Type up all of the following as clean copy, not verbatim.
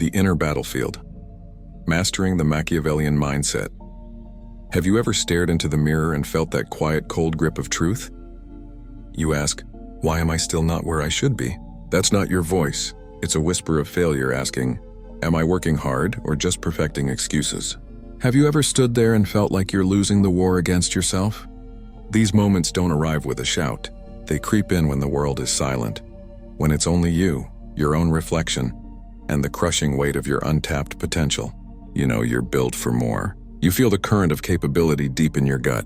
The inner battlefield. Mastering the Machiavellian mindset. Have you ever stared into the mirror and felt that quiet, cold grip of truth? You ask, why am I still not where I should be? That's not your voice. It's a whisper of failure asking, am I working hard or just perfecting excuses? Have you ever stood there and felt like you're losing the war against yourself? These moments don't arrive with a shout. They creep in when the world is silent, when it's only you, your own reflection, and the crushing weight of your untapped potential. You know you're built for more. You feel the current of capability deep in your gut.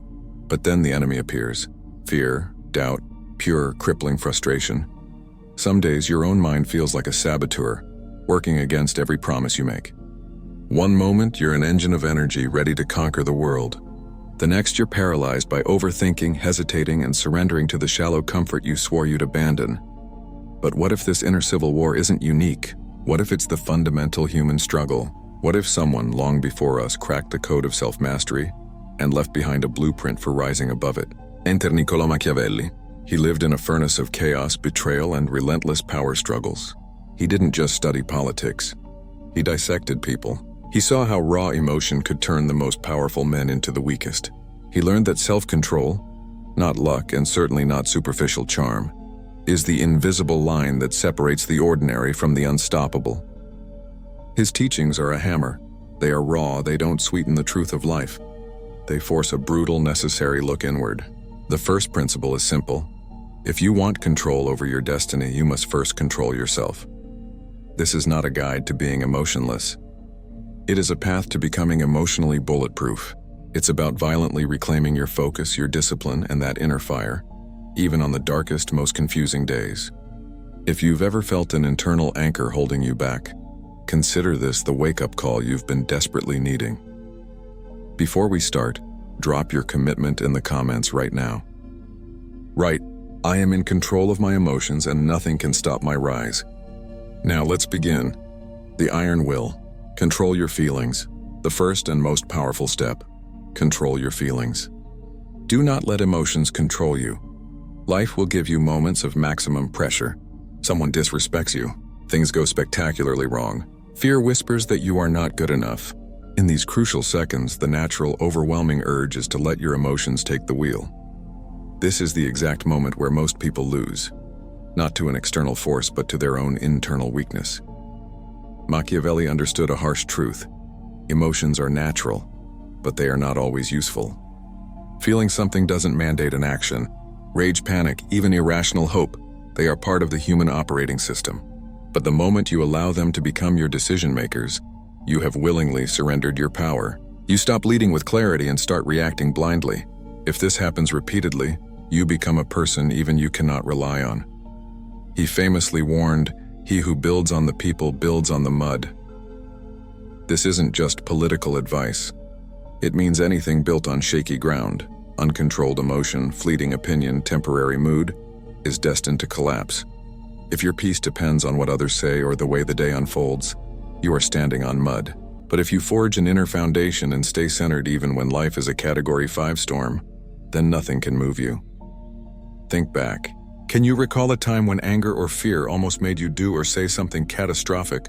But then the enemy appears. Fear, doubt, pure, crippling frustration. Some days your own mind feels like a saboteur, working against every promise you make. One moment you're an engine of energy ready to conquer the world. The next you're paralyzed by overthinking, hesitating, and surrendering to the shallow comfort you swore you'd abandon. But what if this inner civil war isn't unique? What if it's the fundamental human struggle? What if someone long before us cracked the code of self-mastery and left behind a blueprint for rising above it? Enter Niccolo Machiavelli. He lived in a furnace of chaos, betrayal, and relentless power struggles. He didn't just study politics. He dissected people. He saw how raw emotion could turn the most powerful men into the weakest. He learned that self-control, not luck and certainly not superficial charm, is the invisible line that separates the ordinary from the unstoppable. His teachings are a hammer. They are raw, they don't sweeten the truth of life. They force a brutal, necessary look inward. The first principle is simple. If you want control over your destiny, you must first control yourself. This is not a guide to being emotionless. It is a path to becoming emotionally bulletproof. It's about violently reclaiming your focus, your discipline, and that inner fire, even on the darkest, most confusing days. If you've ever felt an internal anchor holding you back, consider this the wake-up call you've been desperately needing. Before we start, drop your commitment in the comments right now. Right, I am in control of my emotions and nothing can stop my rise. Now let's begin. The iron will. Control your feelings. The first and most powerful step. Control your feelings. Do not let emotions control you. Life will give you moments of maximum pressure. Someone disrespects you. Things go spectacularly wrong. Fear whispers that you are not good enough. In these crucial seconds, the natural, overwhelming urge is to let your emotions take the wheel. This is the exact moment where most people lose, not to an external force but to their own internal weakness. Machiavelli understood a harsh truth. Emotions are natural, but they are not always useful. Feeling something doesn't mandate an action. Rage, panic, even irrational hope, they are part of the human operating system. But the moment you allow them to become your decision makers, you have willingly surrendered your power. You stop leading with clarity and start reacting blindly. If this happens repeatedly, you become a person even you cannot rely on. He famously warned, "He who builds on the people builds on the mud." This isn't just political advice. It means anything built on shaky ground, uncontrolled emotion, fleeting opinion, temporary mood, is destined to collapse. If your peace depends on what others say or the way the day unfolds, you are standing on mud. But if you forge an inner foundation and stay centered even when life is a Category 5 storm, then nothing can move you. Think back. Can you recall a time when anger or fear almost made you do or say something catastrophic,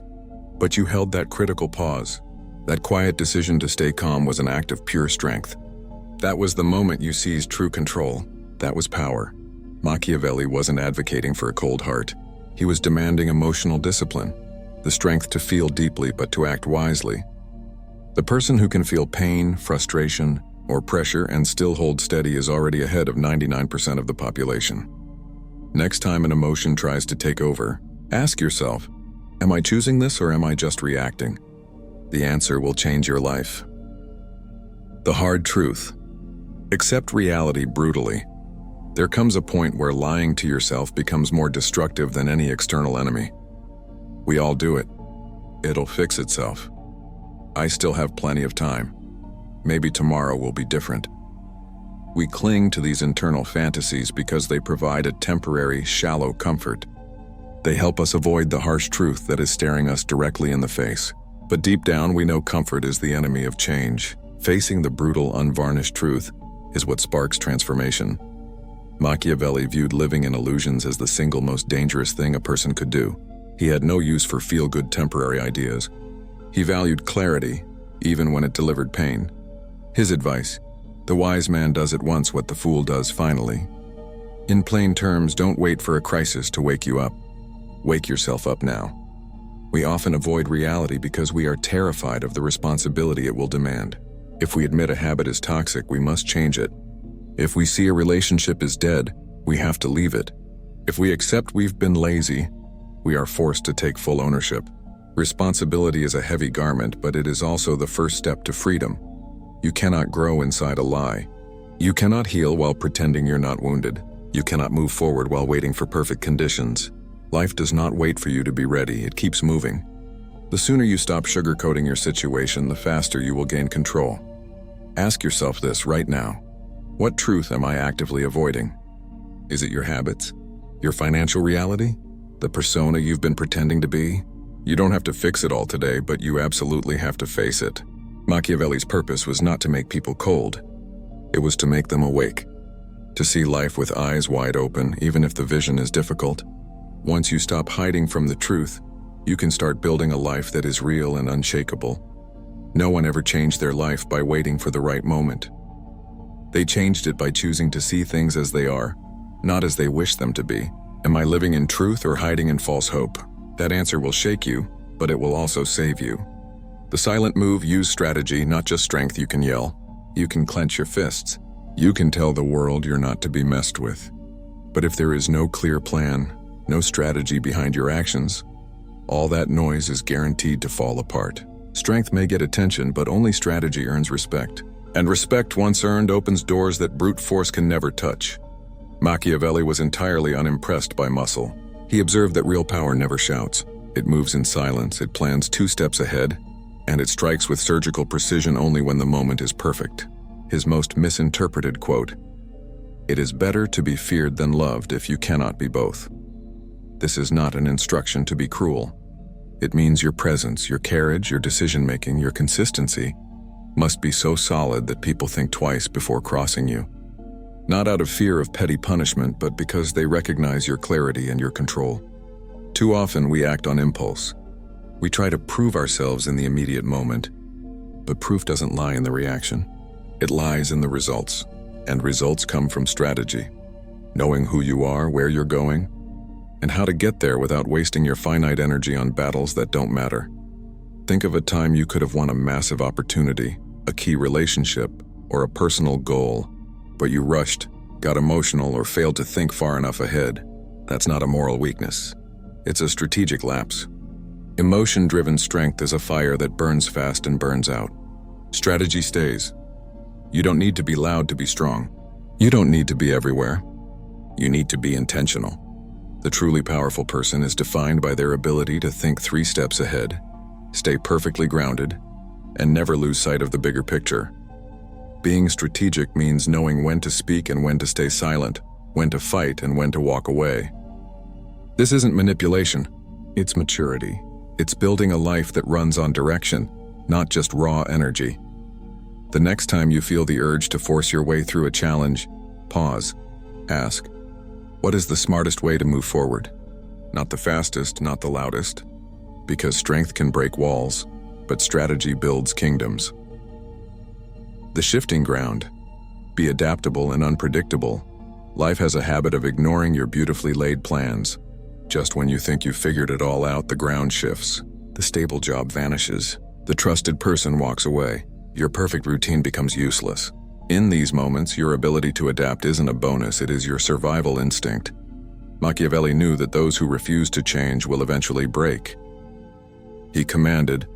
but you held that critical pause? That quiet decision to stay calm was an act of pure strength. That was the moment you seized true control. That was power. Machiavelli wasn't advocating for a cold heart. He was demanding emotional discipline, the strength to feel deeply but to act wisely. The person who can feel pain, frustration, or pressure and still hold steady is already ahead of 99% of the population. Next time an emotion tries to take over, ask yourself, am I choosing this or am I just reacting? The answer will change your life. The hard truth. Accept reality brutally. There comes a point where lying to yourself becomes more destructive than any external enemy. We all do it. It'll fix itself. I still have plenty of time. Maybe tomorrow will be different. We cling to these internal fantasies because they provide a temporary, shallow comfort. They help us avoid the harsh truth that is staring us directly in the face. But deep down, we know comfort is the enemy of change. Facing the brutal, unvarnished truth is what sparks transformation. Machiavelli viewed living in illusions as the single most dangerous thing a person could do. He had no use for feel-good temporary ideas. He valued clarity, even when it delivered pain. His advice: the wise man does at once what the fool does finally. In plain terms, don't wait for a crisis to wake you up. Wake yourself up now. We often avoid reality because we are terrified of the responsibility it will demand. If we admit a habit is toxic, we must change it. If we see a relationship is dead, we have to leave it. If we accept we've been lazy, we are forced to take full ownership. Responsibility is a heavy garment, but it is also the first step to freedom. You cannot grow inside a lie. You cannot heal while pretending you're not wounded. You cannot move forward while waiting for perfect conditions. Life does not wait for you to be ready, it keeps moving. The sooner you stop sugarcoating your situation, the faster you will gain control. Ask yourself this right now. What truth am I actively avoiding? Is it your habits? Your financial reality? The persona you've been pretending to be? You don't have to fix it all today, but you absolutely have to face it. Machiavelli's purpose was not to make people cold. It was to make them awake. To see life with eyes wide open, even if the vision is difficult. Once you stop hiding from the truth, you can start building a life that is real and unshakable. No one ever changed their life by waiting for the right moment. They changed it by choosing to see things as they are, not as they wish them to be. Am I living in truth or hiding in false hope? That answer will shake you, but it will also save you. The silent move: use strategy, not just strength. You can yell. You can clench your fists. You can tell the world you're not to be messed with. But if there is no clear plan, no strategy behind your actions, all that noise is guaranteed to fall apart. Strength may get attention, but only strategy earns respect. And respect, once earned, opens doors that brute force can never touch. Machiavelli was entirely unimpressed by muscle. He observed that real power never shouts. It moves in silence, it plans 2 steps ahead, and it strikes with surgical precision only when the moment is perfect. His most misinterpreted quote: "It is better to be feared than loved if you cannot be both." This is not an instruction to be cruel. It means your presence, your carriage, your decision-making, your consistency must be so solid that people think twice before crossing you. Not out of fear of petty punishment, but because they recognize your clarity and your control. Too often we act on impulse. We try to prove ourselves in the immediate moment, but proof doesn't lie in the reaction. It lies in the results, and results come from strategy. Knowing who you are, where you're going, and how to get there without wasting your finite energy on battles that don't matter. Think of a time you could have won a massive opportunity, a key relationship, or a personal goal, but you rushed, got emotional, or failed to think far enough ahead. That's not a moral weakness. It's a strategic lapse. Emotion-driven strength is a fire that burns fast and burns out. Strategy stays. You don't need to be loud to be strong. You don't need to be everywhere. You need to be intentional. The truly powerful person is defined by their ability to think 3 steps ahead, stay perfectly grounded, and never lose sight of the bigger picture. Being strategic means knowing when to speak and when to stay silent, when to fight and when to walk away. This isn't manipulation, it's maturity. It's building a life that runs on direction, not just raw energy. The next time you feel the urge to force your way through a challenge, pause, ask, what is the smartest way to move forward? Not the fastest, not the loudest. Because strength can break walls, but strategy builds kingdoms. The shifting ground. Be adaptable and unpredictable. Life has a habit of ignoring your beautifully laid plans. Just when you think you've figured it all out, the ground shifts. The stable job vanishes. The trusted person walks away. Your perfect routine becomes useless. In these moments, your ability to adapt isn't a bonus, it is your survival instinct. Machiavelli knew that those who refuse to change will eventually break. He commanded,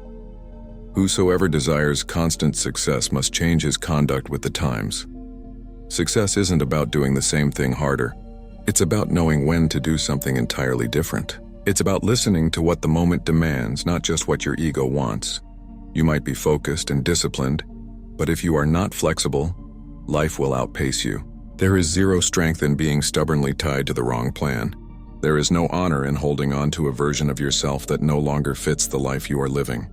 "Whosoever desires constant success must change his conduct with the times." Success isn't about doing the same thing harder. It's about knowing when to do something entirely different. It's about listening to what the moment demands, not just what your ego wants. You might be focused and disciplined, but if you are not flexible, life will outpace you. There is zero strength in being stubbornly tied to the wrong plan. There is no honor in holding on to a version of yourself that no longer fits the life you are living.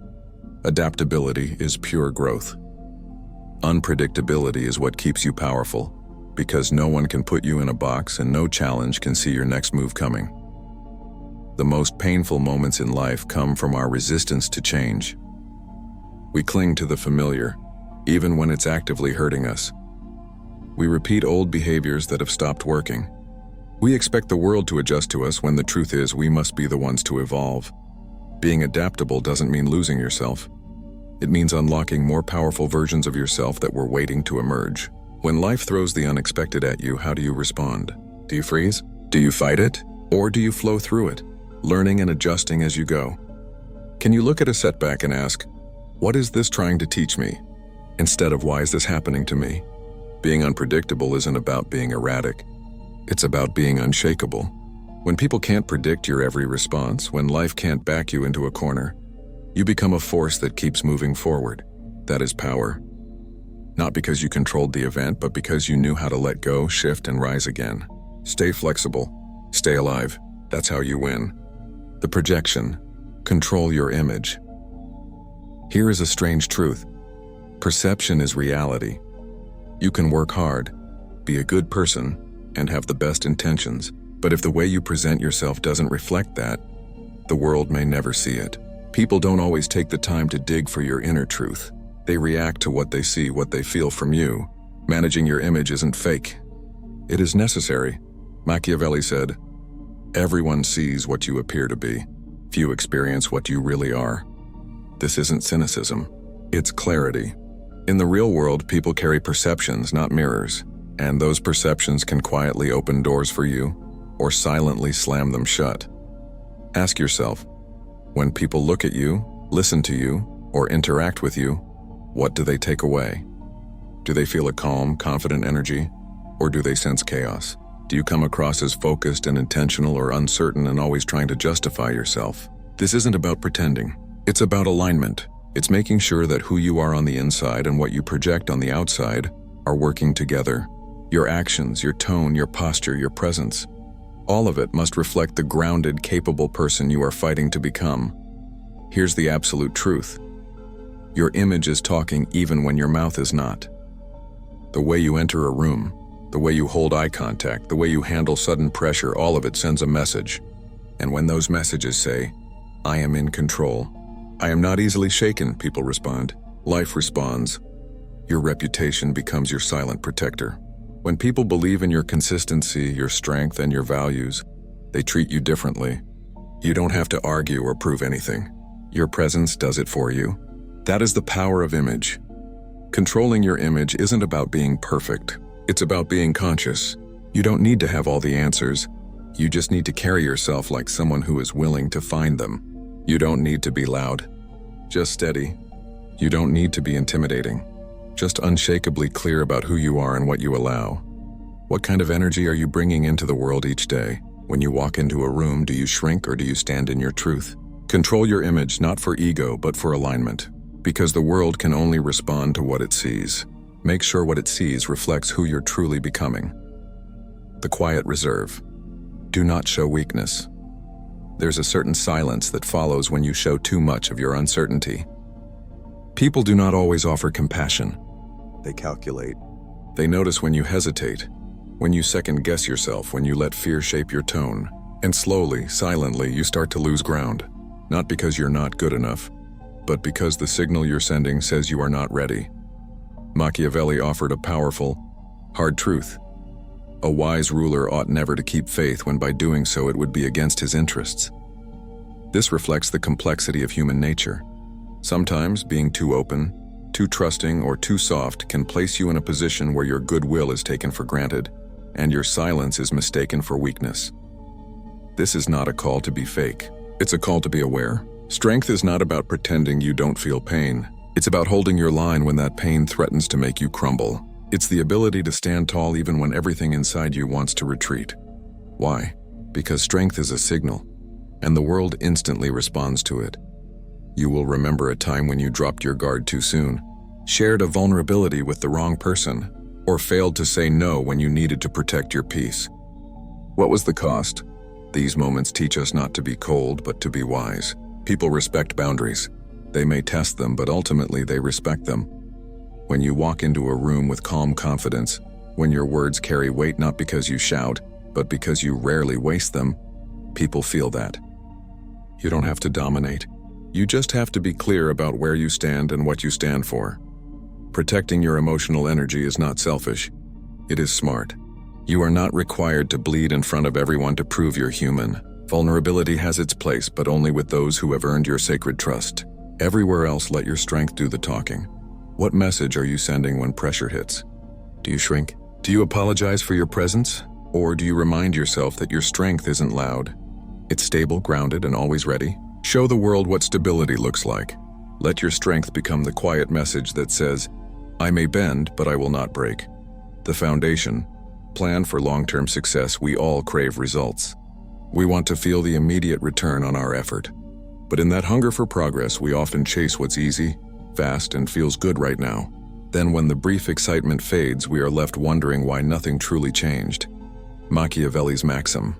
Adaptability is pure growth. Unpredictability is what keeps you powerful, because no one can put you in a box and no challenge can see your next move coming. The most painful moments in life come from our resistance to change. We cling to the familiar, even when it's actively hurting us. We repeat old behaviors that have stopped working. We expect the world to adjust to us when the truth is we must be the ones to evolve. Being adaptable doesn't mean losing yourself. It means unlocking more powerful versions of yourself that were waiting to emerge. When life throws the unexpected at you, how do you respond? Do you freeze? Do you fight it? Or do you flow through it, learning and adjusting as you go? Can you look at a setback and ask, what is this trying to teach me? Instead of, why is this happening to me? Being unpredictable isn't about being erratic. It's about being unshakable. When people can't predict your every response, when life can't back you into a corner, you become a force that keeps moving forward. That is power. Not because you controlled the event, but because you knew how to let go, shift, and rise again. Stay flexible. Stay alive. That's how you win. The projection. Control your image. Here is a strange truth. Perception is reality. You can work hard, be a good person, and have the best intentions, but if the way you present yourself doesn't reflect that, the world may never see it. People don't always take the time to dig for your inner truth. They react to what they see, what they feel from you. Managing your image isn't fake. It is necessary. Machiavelli said, "Everyone sees what you appear to be. Few experience what you really are." This isn't cynicism. It's clarity. In the real world, people carry perceptions, not mirrors, and those perceptions can quietly open doors for you or silently slam them shut. Ask yourself, when people look at you, listen to you, or interact with you, what do they take away? Do they feel a calm, confident energy, or do they sense chaos? Do you come across as focused and intentional, or uncertain and always trying to justify yourself? This isn't about pretending. It's about alignment. It's making sure that who you are on the inside and what you project on the outside are working together. Your actions, your tone, your posture, your presence, all of it must reflect the grounded, capable person you are fighting to become. Here's the absolute truth. Your image is talking even when your mouth is not. The way you enter a room, the way you hold eye contact, the way you handle sudden pressure, all of it sends a message. And when those messages say, "I am in control," "I am not easily shaken," people respond. Life responds. Your reputation becomes your silent protector. When people believe in your consistency, your strength, and your values, they treat you differently. You don't have to argue or prove anything. Your presence does it for you. That is the power of image. Controlling your image isn't about being perfect. It's about being conscious. You don't need to have all the answers. You just need to carry yourself like someone who is willing to find them. You don't need to be loud, just steady. You don't need to be intimidating, just unshakably clear about who you are and what you allow. What kind of energy are you bringing into the world each day? When you walk into a room, do you shrink or do you stand in your truth? Control your image, not for ego, but for alignment. Because the world can only respond to what it sees. Make sure what it sees reflects who you're truly becoming. The quiet reserve. Do not show weakness. There's a certain silence that follows when you show too much of your uncertainty. People do not always offer compassion. They calculate. They notice when you hesitate, when you second-guess yourself, when you let fear shape your tone. And slowly, silently, you start to lose ground. Not because you're not good enough, but because the signal you're sending says you are not ready. Machiavelli offered a powerful, hard truth. A wise ruler ought never to keep faith when by doing so it would be against his interests. This reflects the complexity of human nature. Sometimes being too open, too trusting, or too soft can place you in a position where your goodwill is taken for granted, and your silence is mistaken for weakness. This is not a call to be fake. It's a call to be aware. Strength is not about pretending you don't feel pain. It's about holding your line when that pain threatens to make you crumble. It's the ability to stand tall even when everything inside you wants to retreat. Why? Because strength is a signal, and the world instantly responds to it. You will remember a time when you dropped your guard too soon, shared a vulnerability with the wrong person, or failed to say no when you needed to protect your peace. What was the cost? These moments teach us not to be cold, but to be wise. People respect boundaries. They may test them, but ultimately they respect them. When you walk into a room with calm confidence, when your words carry weight not because you shout, but because you rarely waste them, people feel that. You don't have to dominate. You just have to be clear about where you stand and what you stand for. Protecting your emotional energy is not selfish. It is smart. You are not required to bleed in front of everyone to prove you're human. Vulnerability has its place, but only with those who have earned your sacred trust. Everywhere else, let your strength do the talking. What message are you sending when pressure hits? Do you shrink? Do you apologize for your presence? Or do you remind yourself that your strength isn't loud? It's stable, grounded, and always ready. Show the world what stability looks like. Let your strength become the quiet message that says, I may bend, but I will not break. The foundation. Plan for long-term success. We all crave results. We want to feel the immediate return on our effort. But in that hunger for progress, we often chase what's easy, fast, and feels good right now. Then when the brief excitement fades, we are left wondering why nothing truly changed. Machiavelli's maxim.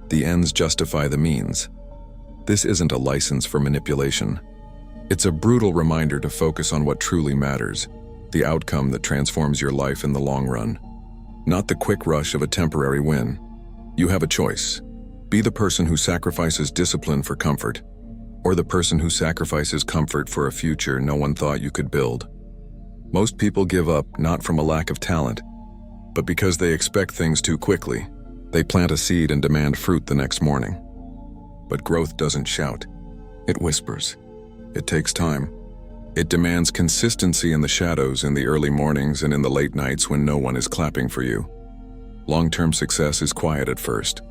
The ends justify the means. This isn't a license for manipulation. It's a brutal reminder to focus on what truly matters, the outcome that transforms your life in the long run. Not the quick rush of a temporary win. You have a choice. Be the person who sacrifices discipline for comfort, or the person who sacrifices comfort for a future no one thought you could build. Most people give up not from a lack of talent, but because they expect things too quickly. They plant a seed and demand fruit the next morning. But growth doesn't shout. It whispers. It takes time. It demands consistency in the shadows, in the early mornings, and in the late nights when no one is clapping for you. Long-term success is quiet at first.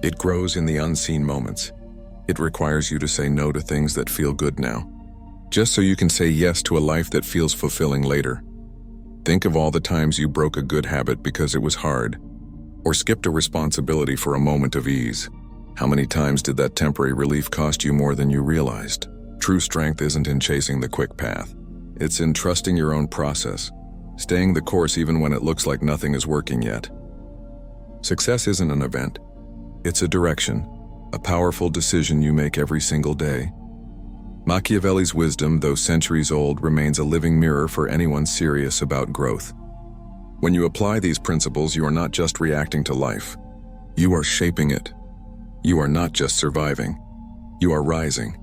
It grows in the unseen moments. It requires you to say no to things that feel good now, just so you can say yes to a life that feels fulfilling later. Think of all the times you broke a good habit because it was hard, or skipped a responsibility for a moment of ease. How many times did that temporary relief cost you more than you realized? True strength isn't in chasing the quick path. It's in trusting your own process, staying the course even when it looks like nothing is working yet. Success isn't an event. It's a direction, a powerful decision you make every single day. Machiavelli's wisdom, though centuries old, remains a living mirror for anyone serious about growth. When you apply these principles, you are not just reacting to life. You are shaping it. You are not just surviving. You are rising.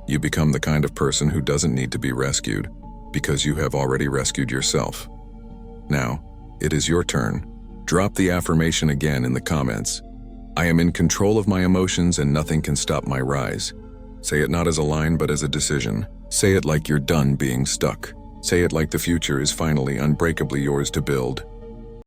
You become the kind of person who doesn't need to be rescued, because you have already rescued yourself. Now, it is your turn. Drop the affirmation again in the comments. I am in control of my emotions and nothing can stop my rise. Say it not as a line but as a decision. Say it like you're done being stuck. Say it like the future is finally unbreakably yours to build.